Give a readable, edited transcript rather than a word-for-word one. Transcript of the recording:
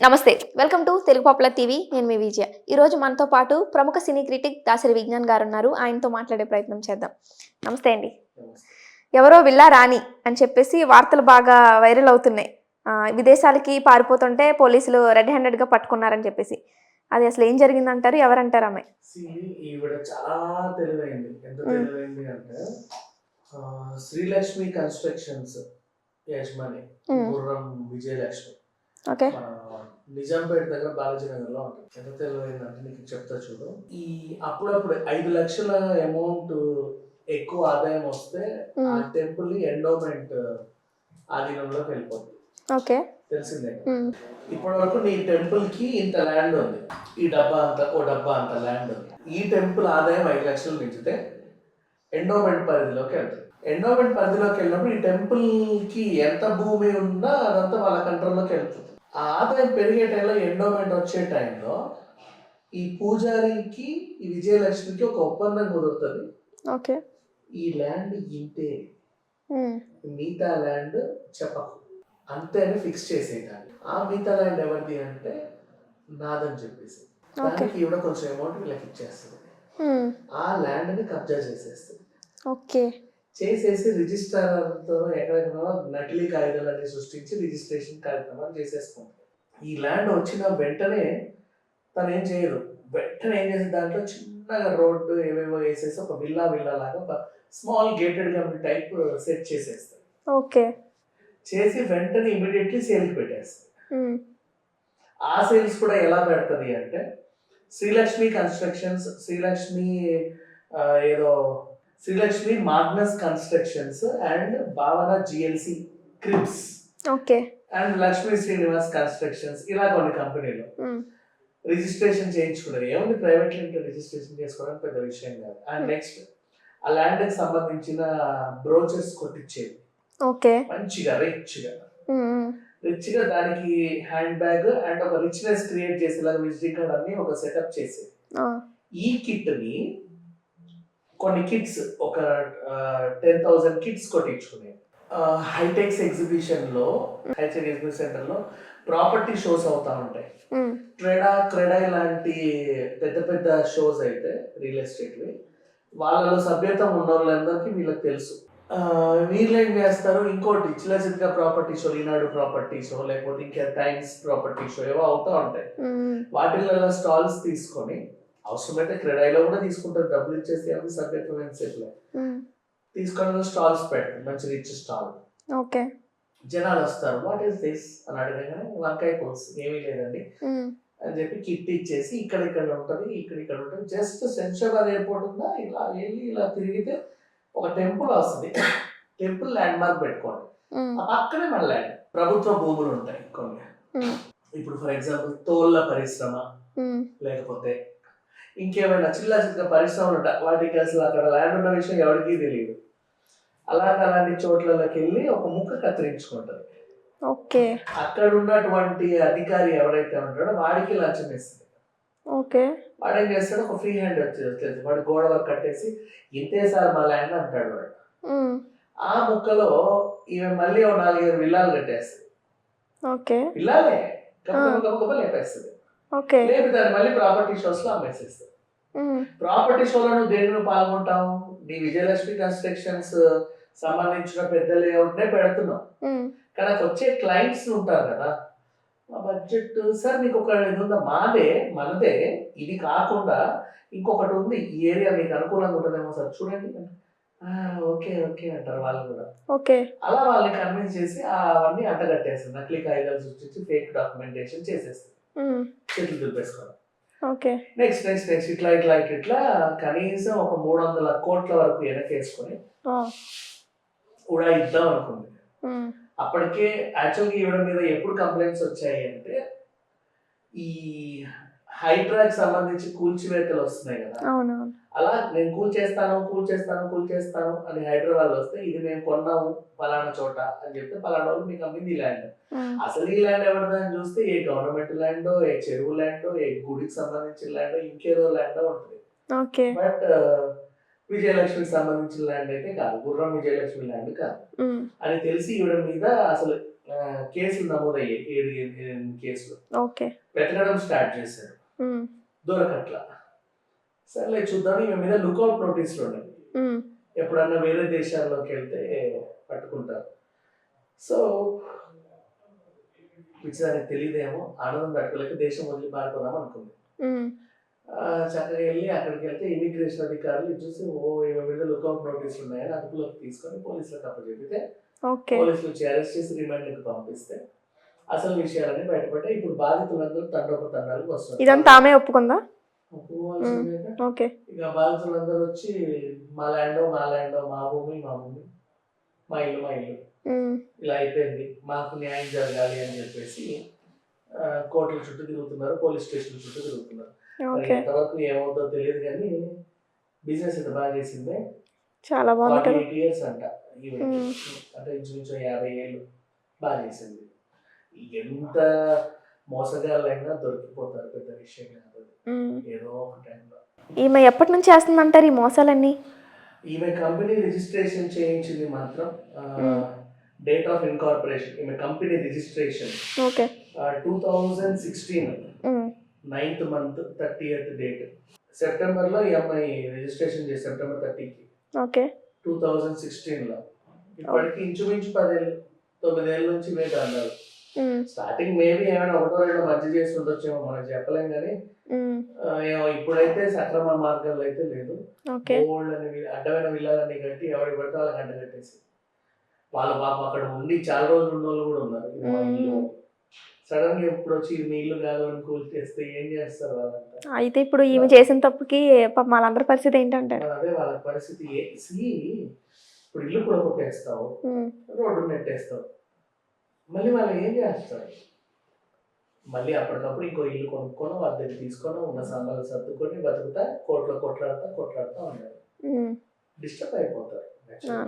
నమస్తే. Welcome to Telugu popular TV. నేను మీ విజయ. ఈరోజు మనతో పాటు ప్రముఖ సినీ క్రిటిక్ దాసరి విజ్ఞాన్ గారున్నారు. ఆయనతో మాట్లాడే ప్రయత్నం చేద్దాం. నమస్తే అండి. ఎవరో విల్లా రాణి అని చెప్పేసి వార్తలు బాగా వైరల్ అవుతున్నాయి. విదేశాలకి పారిపోతుంటే పోలీసులు రెడ్ హ్యాండెడ్‌గా పట్టుకున్నారని చెప్పేసి. అది అసలు ఏం జరిగిందంటారు? ఎవరంటారు ఆమె? ఈవిడ చాలా తెలివైంది. ఎంత తెలివైంది అంటే శ్రీలక్ష్మి కన్స్ట్రక్షన్స్ యజమాని గుర్రం విజయలక్ష్మి. ఓకే. నిజాంపేట దగ్గర బాలాజీ నగర్ లో ఉంటుంది. ఎంత తెలివైందంటే నీకు చెప్తా చూడు. ఈ అప్పుడప్పుడు 5 లక్షల అమౌంట్ ఎక్కువ ఆదాయం వస్తే ఆ టెంపుల్ ఎండోమెంట్ ఆధీనంలోకి వెళ్ళిపోతుంది. ఓకే. తెలిసిందే. ఇప్పటి వరకు నీ టెంపుల్ కి ఇంత ల్యాండ్ ఉంది, ఈ డబ్బా అంత ల్యాండ్ ఉంది. ఈ టెంపుల్ ఆదాయం 5 లక్షలు మించితే ఎండోమెంట్ పరిధిలోకి వెళ్తుంది. ఎండోమెంట్ పరిధిలోకి వెళ్ళినప్పుడు ఈ టెంపుల్ కి ఎంత భూమి ఉందో అదంతా వాళ్ళ కంట్రోల్లోకి వెళ్తుంది. ఆ ఆదాయం పెరిగే టైంలో, ఎండోమెంట్ వచ్చే టైంలో ఈ పూజారికి ఈ విజయలక్ష్మికి ఒక ఒప్పందం కుదురుతుంది. ఓకే. ఈ ల్యాండ్ ఇంతే, మిగతా ల్యాండ్ చెప్పకు అంతే అని ఫిక్స్ చేసేదాన్ని. ఆ మిగతా ల్యాండ్ ఎవరిది అంటే నాదని చెప్పేసి దానికి ఈవిడ కొంచెం అమౌంట్ వీళ్ళకి ఇచ్చేస్తుంది. ఆ ల్యాండ్ ని కబ్జా చేసేస్తుంది. ఓకే. చేసేసి రిజిస్ట్రార్తో ఎక్కడెక్కడో నకిలీ కాగితాలన్నీ సృష్టించి రిజిస్ట్రేషన్ కార్యక్రమాలు చేసేసుకుంటారు. ఈ ల్యాండ్ వచ్చిన వెంటనే తను ఏం చేయదు. వెంటనే ఏం చేసే దాంట్లో చిన్నగా రోడ్డు ఏవేవో వేసేసి ఒక విల్లా లాగా ఒక small gated community type set చేసేస్తారు. ఓకే. చేసి వెంటనే ఇమీడియట్లీ సేల్కి పెట్టేస్తుంది. ఆ సేల్స్ కూడా ఎలా పెడుతుంది అంటే Srilakshmi constructions, Srilakshmi Magnus constructions and Bhavana GLC క్రిప్స్, okay, and Lakshmi Srinivas constructions, ఇలా కొన్ని కంపెనీలు రిజిస్ట్రేషన్ చేయించుకున్నారు. ఏముంది, ప్రైవేట్ లిమిటెడ్ రిజిస్ట్రేషన్ చేసుకోవడం పెద్ద విషయం కాదు. అండ్ నెక్స్ట్ ఆ ల్యాండ్ కి సంబంధించిన బ్రోచర్స్ కొట్టించేది. ఓకే. మంచిగా రిచ్ గా దానికి హ్యాండ్ బ్యాగ్ అండ్ ఒక రిచ్నెస్ క్రియేట్ చేసేలాగా విజిటింగ్ కార్డ్ అన్ని ఒక సెటప్ చేసేది. ఈ కిట్ ని కొన్ని కిట్స్ ఒక 10,000 కిట్స్ కొట్టించుకునేది. హైటెక్స్ ఎగ్జిబిషన్ సెంటర్ లో ప్రాపర్టీ షోస్ అవుతా ఉంటాయి. క్రెడా లాంటి పెద్ద పెద్ద షోస్ అయితే రియల్ ఎస్టేట్ వాళ్ళలో సభ్యత్వం ఉన్న వాళ్ళందరికీ వీళ్ళకి తెలుసు. వీళ్ళు ఏం చేస్తారు, ఇంకోటి చిన్న చిన్నగా ప్రాపర్టీ షో, ఈనాడు ప్రాపర్టీ షో, లేకపోతే ఇంకా టైమ్స్ ప్రాపర్టీ షో ఏవో అవుతా ఉంటాయి. వాటిల్లో స్టాల్స్ తీసుకొని, అవసరమైతే క్రెడాయిలో కూడా తీసుకుంటారు, డబ్బులు ఇచ్చేసి అవి సభ్యత్వం సేపులో తీసుకొని స్టాల్స్ పెడతారు. మంచి రిచ్ స్టాల్. ఓకే. జనాలు వస్తారు, వాట్ ఈస్ దిస్ అని అడగగానే వంకాయ పులుసు, ఏమీ లేదండి అని చెప్పి కిట్ ఇచ్చేసి ఇక్కడ ఉంటుంది, ఇక్కడ ఉంటుంది. జస్ట్ శంషాబాద్ ఎయిర్పోర్ట్ ఉందా, ఇలా వెళ్ళి ఇలా తిరిగితే ఒక టెంపుల్ వస్తుంది. టెంపుల్ ల్యాండ్ మార్క్ పెట్టుకోండి. అక్కడే మన ల్యాండ్. ప్రభుత్వ భూములు ఉంటాయి కొన్ని. ఇప్పుడు ఫర్ ఎగ్జాంపుల్ తోళ్ల పరిశ్రమ, లేకపోతే ఇంకేమైనా చిన్న పరిశ్రమలు ఉంటాయి, వాటికి అసలు అక్కడ ల్యాండ్ ఉన్న విషయం ఎవరికీ తెలియదు. అలాంటి చోట్లకి వెళ్ళి ఒక ముక్క కత్తిరించుకుంటారు. ఓకే. అక్కడ ఉన్నటువంటి అధికారి ఎవరైతే ఉంటాడో వాడికి లంచం ఇస్తుంది. ఓకే. వాడు ఏం చేస్తాడు, ఒక ఫ్రీ హ్యాండ్ వచ్చేది, వాడు గోడ వరకు కట్టేసి ఇంతే సార్ మా ల్యాండ్ అంటాడు వాడు. ఆ ముక్కలో ఈమె మళ్ళీ 4-5 విల్లాలు కట్టేస్తుంది. ఓకే. విల్లాలే గబగబా లేపేస్తుంది. ఓకే. లేపి దాన్ని మళ్ళీ ప్రాపర్టీ షోస్ లో అమ్మేసేస్తుంది. ప్రాపర్టీ షోలో నువ్వు దేని పాల్గొంటావు, నీ విజయలక్ష్మి కన్స్ట్రక్షన్స్ సంబంధించిన పెద్ద లేఅవుట్ నే పెడుతున్నావు. కానీ వచ్చే క్లయింట్స్ ఉంటారు కదా, మా బడ్జెట్ సార్ మీకు ఒక ఇది ఉందా, మనదే ఇది కాకుండా ఇంకొకటి ఉంది, ఈ ఏరియా మీకు అనుకూలంగా ఉంటుందేమో సార్ చూడండి. ఓకే ఓకే అంటారు వాళ్ళు కూడా. ఓకే. అలా వాళ్ళని కన్విన్స్ చేసి అవన్నీ అంటగట్టేస్తుంది. నకిలీ కాగితాలు సృష్టించి ఫేక్ డాక్యుమెంటేషన్ చేసేస్తుంది. చేతులు దులిపేసుకోవడం. ఓకే. నెక్స్ట్ ఇట్లా కనీసం ఒక 300 కోట్ల వరకు వెనకేసుకొని ఉడాయిద్దాం అనుకుంది. అప్పటికే యాక్చువల్గా ఈవిడ మీద ఎప్పుడు కంప్లైంట్స్ వచ్చాయి అంటే, ఈ హైడ్రాకి సంబంధించి కూల్చివేతలు వస్తున్నాయి కదా, అలా నేను కూల్చేస్తాను అని హైదరాబాద్ వస్తే, ఇది మేము కొన్నాము పలానా చోట అని చెప్తే పలానా వాళ్ళు మీకు అమ్మింది ఈ ల్యాండ్. అసలు ఈ ల్యాండ్ ఎవరిదని చూస్తే ఏ గవర్నమెంట్ ల్యాండో, ఏ చెరువు ల్యాండో, ఏ గుడికి సంబంధించిన ల్యాండో, ఇంకేదో ల్యాండో ఉంటుంది. బట్ విజయలక్ష్మికి సంబంధించిన ల్యాండ్ అయితే కాదు, గుర్రం విజయలక్ష్మి ల్యాండ్ కాదు అని తెలిసి ఈవిడ మీద అసలు కేసులు నమోదయ్యాయి 7 కేసులు ఓకే. వెతకడం స్టార్ట్ చేశారు, హ్మ్. దొరకట్లా. సర్లే చూద్దాం, ఈమె మీద లుకౌట్ నోటీసులు ఉన్నాయి, హ్మ్. ఎప్పుడన్నా వేరే దేశాల్లోకి వెళ్తే పట్టుకుంటారు. సో పిచ్చిదానికి తెలియదేమో, ఆనందం తట్టుకోలేక దేశం వదిలి పారిపోదాం అనుకుంది. హ్మ్. చక్కగా వెళ్ళి అక్కడికి వెళ్తే ఇమిగ్రేషన్ అధికారులు ఇది చూసి ఈమె మీద లుకౌట్ నోటీసులు ఉన్నాయని అదుపులోకి తీసుకొని పోలీసులకు అప్పచెప్పితే ఓకే. పోలీసులు వచ్చి అరెస్ట్ చేసి రిమాండ్కి పంపిస్తే అసలు విషయాలన్నీ బయటపడ్డాయి. ఇప్పుడు బాధితులందరూ తండోపతండాలకు వస్తున్నారు. ఇదంతా ఆమె ఒప్పుకుందా? ఒప్పుకోవాల్సిందేగా. ఓకే. ఇక బాధితులందరూ వచ్చి మా ల్యాండో మా భూమి మా ఇల్లు హ్మ్. ఇలా అయిపోయింది, మాకు న్యాయం జరగాలి అని చెప్పేసి కోర్టుల చుట్టూ తిరుగుతున్నారు, పోలీస్ స్టేషన్ చుట్టూ తిరుగుతున్నారు. మరి ఓకే. ఎంతవరకు ఏమవుతుందో తెలియదు కానీ బిజినెస్ ఎంత బాగా చేసిందే. చాలా బాగుంది కదా. 48 years అంట ఈవిడ, హ్మ్. అంటే ఇంచుమించు 50 ఏళ్ళు బాగా చేసింది. ఎంత మోసగాళ్ళైనా దొరికిపోతారు, పెద్ద విషయం కాదు అది. హ్మ్. ఏదో ఒక టైంలో. ఈమె ఎప్పటి నుంచి చేస్తుందంటారు ఈ మోసాలన్నీ? ఈమె కంపెనీ రిజిస్ట్రేషన్ చేయించింది మాత్రం హ్మ్. డేట్ ఆఫ్ ఇన్కార్పొరేషన్, ఈమె కంపెనీ రిజిస్ట్రేషన్ ఓకే. 2016 హ్మ్. 9th month 30th date. సెప్టెంబర్లో ఈ అమ్మాయి రిజిస్ట్రేషన్ చేసి సెప్టెంబర్ 30కి ఓకే. 2016లో. ఇప్పటికి ఇంచుమించు 10 ఏళ్ళు 9 ఏళ్ళ నుంచి ఇవే దండాలు. హ్మ్. స్టార్టింగ్ మేబీ ఏమైనా ఒకటో రెండో మంచి చేసి ఉండొచ్చేమో, మనం చెప్పలేం కానీ హ్మ్. ఏమో ఇప్పుడైతే సక్రమ మార్గాల్లో అయితే లేదు. ఓకే. బోల్డ్ అని అడ్డమైన విల్లాలన్నీ కట్టి ఎవరికి పడితే వాళ్ళకి అడ్డ కట్టేసి వాళ్ళ పాపం అక్కడ ఉండి చాలా రోజులు ఉన్న వాళ్ళు కూడా ఉన్నారు. ఇది మా ఇల్లు హ్మ్. సడన్ గా ఎప్పుడు వచ్చి మీ ఇల్లు కాదు అని కూల్చేస్తే ఏం చేస్తారు వాళ్ళంతా? అయితే ఇప్పుడు ఈమె చేసిన తప్పుకి పాపం వాళ్ళందరి పరిస్థితి ఏంటంటారు? మరి అదే వాళ్ళ పరిస్థితి. ఇప్పుడు ఇల్లు కూడా కొట్టేస్తావు, హ్మ్. రోడ్డు నెట్టేస్తావు, మళ్ళీ వాళ్ళు ఏం చేస్తారు? మళ్ళీ అప్పటికప్పుడు ఇంకో ఇల్లు కొనుక్కొని వాళ్ళ దగ్గర తీసుకొని ఉన్న సామాన్లు సర్దుకొని బతుకుతా కోర్టులో కొట్లాడుతా ఉండాలి. హ్మ్. డిస్టర్బ్ అయిపోతారు. ఆ.